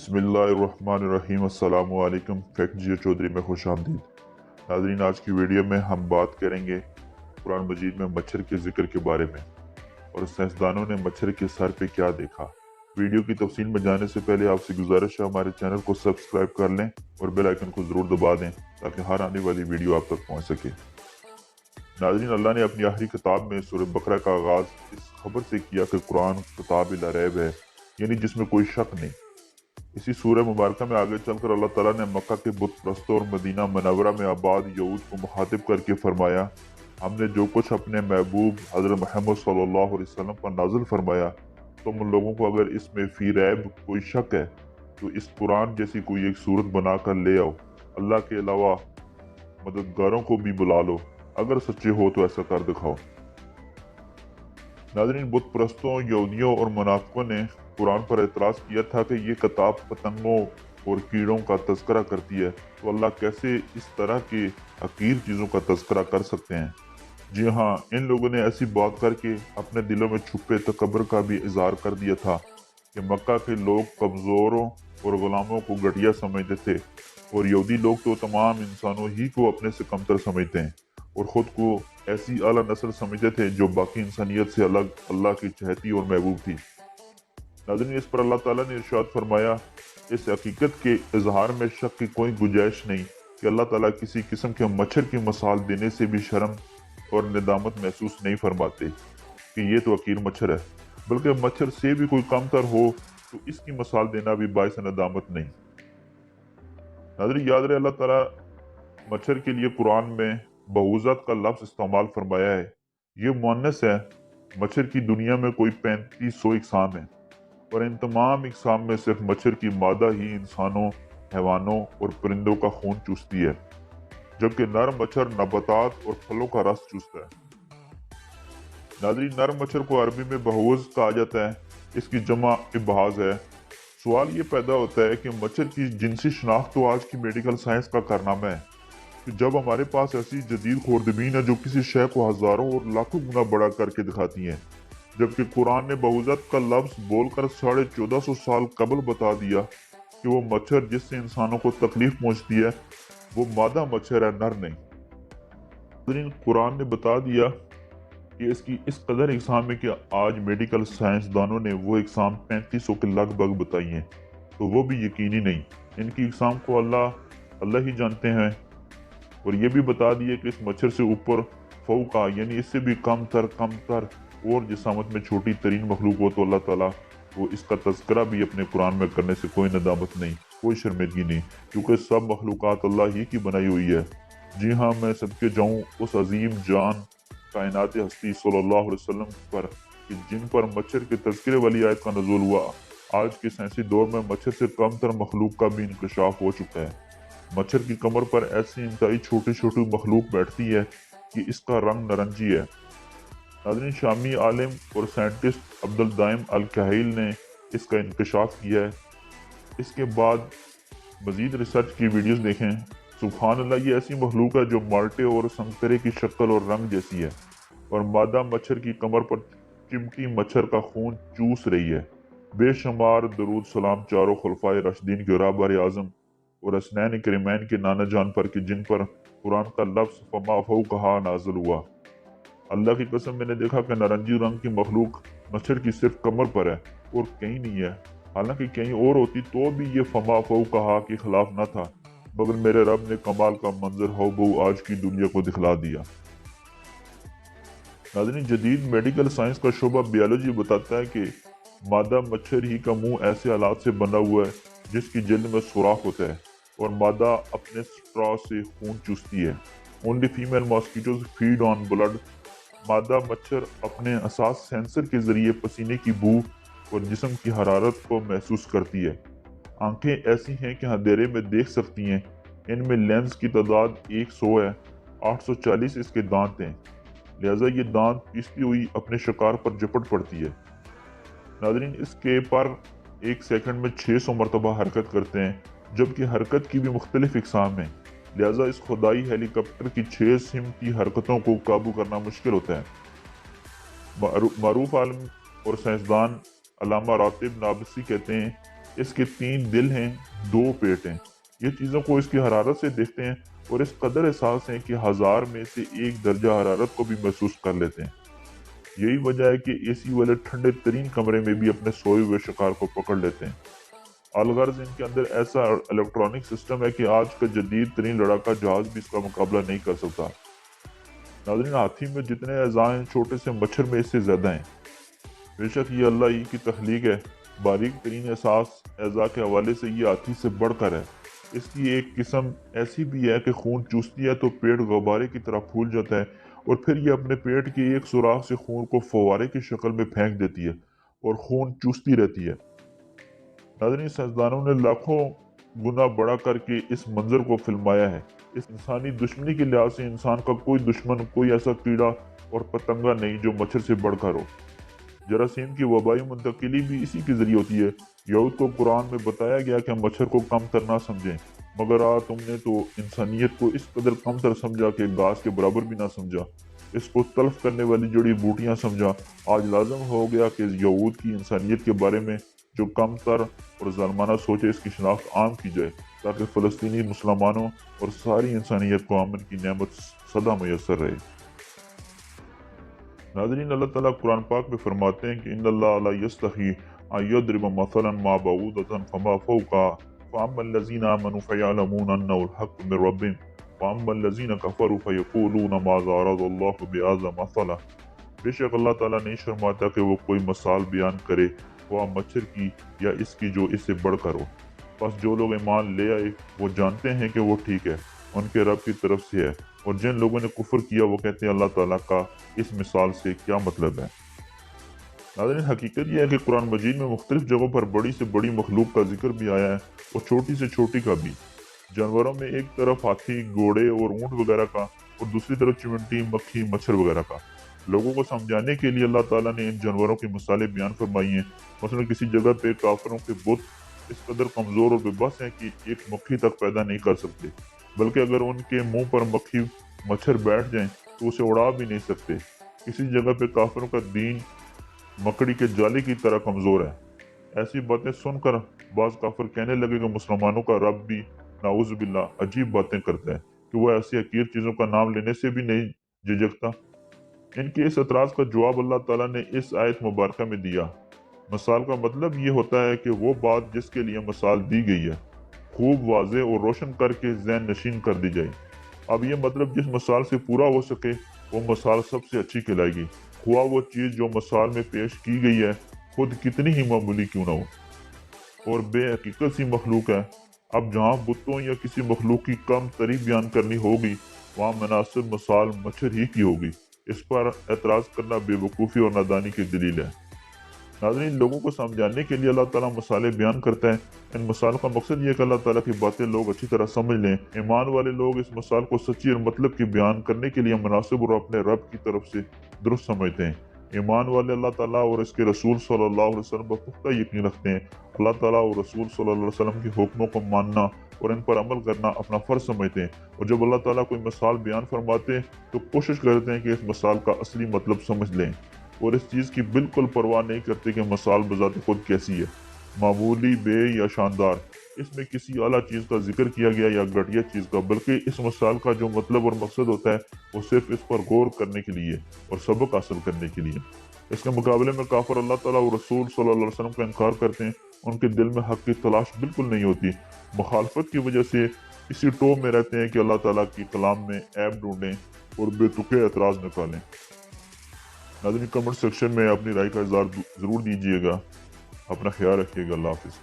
बिस्मिल्लाहिर्रहमानिर्रहीम। अस्सलाम वालेकुम। फैक्ट जियो चौधरी में खुश आमदीद। नाज़रीन, आज की वीडियो में हम बात करेंगे कुरान मजीद में मच्छर के जिक्र के बारे में और साइंसदानों ने मच्छर के सर पे क्या देखा। वीडियो की तफसील में जाने से पहले आपसे गुजारिश है हमारे चैनल को सब्सक्राइब कर लें और बेल आइकन को ज़रूर दबा दें ताकि हर आने वाली वीडियो आप तक पहुँच सके। नाज़रीन, अल्लाह ने अपनी आखिरी किताब में सूरह बकरा का आगाज़ इस खबर से किया कि कुरान किताब ला रैब है, यानी जिसमें कोई शक नहीं। इसी सूरह मुबारक में आगे चलकर अल्लाह ताला ने मक्का के बुत परस्तों और मदीना मनवरा में आबाद यहूद को मुखातिब करके फरमाया, हमने जो कुछ अपने महबूब हज़रत मोहम्मद सल्लल्लाहु अलैहि वसल्लम पर नाजिल फरमाया, तुम उन लोगों को अगर इसमें फी रैब कोई शक है तो इस कुरान जैसी कोई एक सूरत बनाकर ले आओ, अल्लाह के अलावा मददगारों को भी बुला लो, अगर सच्चे हो तो ऐसा कर दिखाओ। नाज़रीन, बुत परस्तों, यहूदियों और मुनाफिकों ने कुरान पर एतराज़ किया था कि ये किताब पतंगों और कीड़ों का तज़किरा करती है, तो अल्लाह कैसे इस तरह की हकीर चीज़ों का तज़किरा कर सकते हैं। जी हाँ, इन लोगों ने ऐसी बात करके अपने दिलों में छुपे तकब्बुर का भी इजहार कर दिया था कि मक्का के लोग कमज़ोरों और ग़ुलामों को घटिया समझते थे और यहूदी लोग तो तमाम इंसानों ही को अपने से कमतर समझते हैं और ख़ुद को ऐसी आला नस्ल समझते थे जो बाकी इंसानियत से अलग अल्लाह की चहती और महबूब थी। नाज़रीन, इस पर अल्लाह ताला ने इरशाद फरमाया, इस हकीकत के इजहार में शक की कोई गुंजाइश नहीं कि अल्लाह ताला किसी किस्म के मच्छर की मिसाल देने से भी शर्म और निदामत महसूस नहीं फरमाते कि ये तो हकीर मच्छर है, बल्कि मच्छर से भी कोई कमतर हो तो इसकी मिसाल देना भी बाइस नदामत नहीं। नाज़रीन, याद रहे अल्लाह ताला मच्छर के लिए कुरान में बहुज़त का लफ्ज़ इस्तेमाल फरमाया है। ये मुअन्नस है। मच्छर की दुनिया में कोई 3500 इकसाम है और इन तमाम इकसाम में सिर्फ मच्छर की मादा ही इंसानों, हैवानों और परिंदों का खून चूसती है, जबकि नर मच्छर नबातात और फलों का रस चूसता है। नाज़रीन, नर मच्छर को अरबी में बहुज़ कहा जाता है, इसकी जमा इबहाज है। सवाल ये पैदा होता है कि मच्छर की जिनसी शनाख्त तो आज की मेडिकल साइंस का कारनामा है कि जब हमारे पास ऐसी जदीद खुर्दबीन है जो किसी शय को हज़ारों और लाखों गुना बड़ा करके दिखाती हैं, जबकि कुरान ने बहुज़त का लफ्ज़ बोलकर 1450 साल कबल बता दिया कि वो मच्छर जिससे इंसानों को तकलीफ पहुंचती है वो मादा मच्छर है, नर नहीं। लेकिन कुरान ने बता दिया कि इसकी इस कदर इकसाम है कि आज मेडिकल साइंसदानों ने वो इकसाम 3500 के लगभग बताई हैं, तो वो भी यकीनी नहीं। इनकी इकसाम को अल्लाह ही जानते हैं और ये भी बता दिए कि इस मच्छर से ऊपर फौका यानी इससे भी कम तर और जिसामत में छोटी तरीन मखलूक हो तो अल्लाह ताला वो इसका तज़किरा भी अपने कुरान में करने से कोई नदामत नहीं, कोई शर्मिंदगी नहीं, क्योंकि सब मखलूक़ात अल्लाह ही की बनाई हुई है। जी हाँ, मैं सदके जाऊँ उस अजीम जान कायनात हस्ती सल्लल्लाहु अलैहि वसल्लम पर कि जिन पर मच्छर के तज़किरे वाली आयत का नज़ूल हुआ। आज के साइंसी दौर में मच्छर से कम तर मखलूक का भी इंकशाफ हो चुका है। मच्छर की कमर पर ऐसी इंतहाई छोटी छोटी मखलूक बैठती है कि इसका रंग नारंगी है। नाज़रीन, शामी आलिम और साइंटिस्ट अब्दुल दाइम अल कहील ने इसका इंकशाफ किया है। इसके बाद मज़ीद रिसर्च की वीडियोस देखें। सुभान अल्लाह, ये ऐसी मखलूक है जो माल्टे और संतरे की शक्ल और रंग जैसी है और मादा मच्छर की कमर पर चिमटी मच्छर का खून चूस रही है। बेशुमार दरूद सलाम चारों खुलफाए राशिदीन के रहबर आज़म और असनैन करीमैन के नाना जान पर कि जिन पर कुरान का लफ्ज़ फमा फौकहा नाज़िल हुआ। अल्लाह की कसम, मैंने देखा कि नारंगी रंग की मखलूक मच्छर की सिर्फ कमर पर है और कहीं नहीं है। हालांकि कहीं और होती तो भी ये फमा फौकहा के खिलाफ न था, मगर मेरे रब ने कमाल का मंजर हो बहु आज की दुनिया को दिखला दिया। नाज़रीन, जदीद मेडिकल साइंस का शोबा बायोलॉजी बताता है कि मादा मच्छर ही का मुंह ऐसे हालात से बना हुआ है जिसकी जल्द में सुराख होता है और मादा अपने स्ट्रॉ से खून चूसती है। Only female mosquitoes feed on blood. मादा मच्छर अपने असास सेंसर के जरिए पसीने की बू और जिस्म की हरारत को महसूस करती है। आंखें ऐसी हैं कि अंधेरे में देख सकती हैं। इनमें लेंस की तादाद 100 है, 840 इसके दांत हैं, लिहाजा ये दांत पीसती हुई अपने शिकार पर झपट पड़ती है। नाज़रीन, इसके पर एक सेकंड में 600 मरतबा हरकत करते हैं, जबकि हरकत की भी मुख्तलिफ इकसाम है, लिहाजा इस खुदाई हेलीकॉप्टर की 6 सिमती हरकतों को काबू करना मुश्किल होता है। मारूफ आलम और साइंसदान अल्लामा रातिब नाबसी कहते हैं इसके 3 दिल हैं, 2 पेट हैं। ये चीज़ों को इसकी हरारत से देखते हैं और इस कदर एहसास है कि 1000 में से 1 दर्जा हरारत को भी महसूस कर लेते हैं। यही वजह है कि एसी वाले ठंडे तरीन कमरे में भी अपने सोए हुए शिकार को पकड़ लेते हैं। अलगर्ज इनके अंदर ऐसा इलेक्ट्रॉनिक सिस्टम है कि आज का जदीद तरीन लड़ाका जहाज भी इसका मुकाबला नहीं कर सकता। नाज़रीन, हाथी में जितने अज़ा हैं, छोटे से मच्छर में इससे ज़्यादा हैं। बेशक ये अल्लाह ही की तख्लीक है, बारीक तरीन एहसास अज़ा के हवाले से ये हाथी से बढ़कर है। इसकी एक किस्म ऐसी भी है कि खून चूसती है तो पेट गुब्बारे की तरह फूल जाता है और फिर ये अपने पेट के एक सुराख से खून को फव्वारे की शक्ल में फेंक देती है और खून चूसती रहती है। नाज़रीन, साइंसदानों ने लाखों गुना बड़ा करके इस मंजर को फिल्माया है। इस इंसानी दुश्मनी के लिहाज से इंसान का कोई दुश्मन, कोई ऐसा कीड़ा और पतंगा नहीं जो मच्छर से बढ़कर हो। जरासीम की वबाई मुंतकिली भी इसी के जरिए होती है। यहूद को कुरान में बताया गया कि हम मच्छर को कम तर ना समझें, मगर तुमने तो इंसानियत को इस कदर कम तर समझा कि घास के बराबर भी ना समझा, इसको तल्फ करने वाली जड़ी बूटियां समझा। आज लाजम हो गया कि यहूद की इंसानियत के बारे में जो कम तर और ज़ालमाना सोचे, इसकी शनाख्त आम की जाए ताकि फ़लस्तीनी मुसलमानों और सारी इंसानियत को अमन की नेमत सदा मैसर रहे। नाज़रीन, अल्लाह ताला कुरान पाक में फरमाते हैं कि इन्नल्लाह ला यस्तही अन यद्रिब मसलन मा बऊदतन फमा फौका फअम्मल लज़ीना आमनू फयअलमून अन्नहुल हक़्क़ु मिर रब्बिहिम वअम्मल लज़ीना कफ़रू फयक़ूलून माज़ा अरदल्लाहु बिहाज़ा मसला। बेशक अल्लाह ताला नहीं शर्माता कि वो कोई मिसाल बयान करे वह मच्छर की या इसकी जो इससे बढ़कर हो। बस जो लोग ईमान ले आए वो जानते हैं कि वो ठीक है, उनके रब की तरफ से है, और जिन लोगों ने कुफ्र किया वो कहते हैं अल्लाह ताला का इस मिसाल से क्या मतलब है। नाज़रीन, हकीकत यह है कि कुरान मजीद में मुख्तलिफ जगहों पर बड़ी से बड़ी मखलूक का जिक्र भी आया है और छोटी से छोटी का भी। जानवरों में एक तरफ हाथी, घोड़े और ऊँट वगैरह का और दूसरी तरफ चिमटी, मक्खी, मच्छर वगैरह का। लोगों को समझाने के लिए अल्लाह ताला ने इन जानवरों की मिसालें बयान फरमाई हैं। मसलन किसी जगह पे काफिरों के बुत इस कदर कमज़ोर और बेबस हैं कि एक मक्खी तक पैदा नहीं कर सकते, बल्कि अगर उनके मुंह पर मक्खी मच्छर बैठ जाएं तो उसे उड़ा भी नहीं सकते। किसी जगह पे काफिरों का दीन मकड़ी के जाले की तरह कमज़ोर है। ऐसी बातें सुनकर बाज़ काफिर कहने लगे कि मुसलमानों का रब भी नाउज़ुबिल्लाह अजीब बातें करता है कि वह ऐसी हकीर चीज़ों का नाम लेने से भी नहीं झिझकता। इनके इस एतराज़ का जवाब अल्लाह ताला ने इस आयत मुबारका में दिया। मिसाल का मतलब ये होता है कि वो बात जिसके लिए मिसाल दी गई है खूब वाज़े और रोशन करके ज़हन नशीन कर दी जाए। अब ये मतलब जिस मिसाल से पूरा हो सके वो मिसाल सबसे अच्छी कहलाएगी, हुआ वो चीज़ जो मिसाल में पेश की गई है खुद कितनी ही मामूली क्यों ना हो और बेहकीकत सी मखलूक है। अब जहाँ बुतों या किसी मखलूक की कम तरी बयान करनी होगी वहाँ मुनासिब मिसाल मच्छर ही की होगी। इस पर एतराज़ करना बेवकूफ़ी और नादानी की दलील है। नाज़रीन, लोगों को समझाने के लिए अल्लाह ताला मसाले बयान करता है। इन मसालों का मकसद ये है कि अल्लाह ताला की बातें लोग अच्छी तरह समझ लें। ईमान वाले लोग इस मसाल को सच्ची और मतलब की बयान करने के लिए मुनासिब और अपने रब की तरफ से दुरुस्त समझते हैं। ईमान वाले अल्लाह ताला और इसके रसूल सल्लल्लाहु अलैहि वसल्लम पर पुख्ता यकीन रखते हैं। अल्लाह ताला और रसूल सल्लल्लाहु अलैहि वसल्लम के हुक्मों को मानना और इन पर अमल करना अपना फ़र्ज समझते हैं, और जब अल्लाह ताला कोई मिसाल बयान फरमाते हैं तो कोशिश करते हैं कि इस मिसाल का असली मतलब समझ लें और इस चीज़ की बिल्कुल परवाह नहीं करते कि मिसाल बजाते खुद कैसी है, मामूली, बे या शानदार। इसमें किसी आला चीज़ का जिक्र किया गया या घटिया चीज़ का, बल्कि इस मिसाल का जो मतलब और मकसद होता है वो सिर्फ इस पर गौर करने के लिए और सबक हासिल करने के लिए। इसके मुकाबले में काफिर अल्लाह ताला और रसूल सल्लल्लाहु अलैहि वसल्लम का इनकार करते हैं। उनके दिल में हक की तलाश बिल्कुल नहीं होती। मुखालफत की वजह से इसी टोह में रहते हैं कि अल्लाह ताला की कलाम में ऐब ढूंढें और बेतुके एतराज़ निकालें। नाज़रीन, कमेंट सेक्शन में अपनी राय का इज़हार ज़रूर दीजिएगा। अपना ख्याल रखिएगा। अल्लाह हाफ़िज़।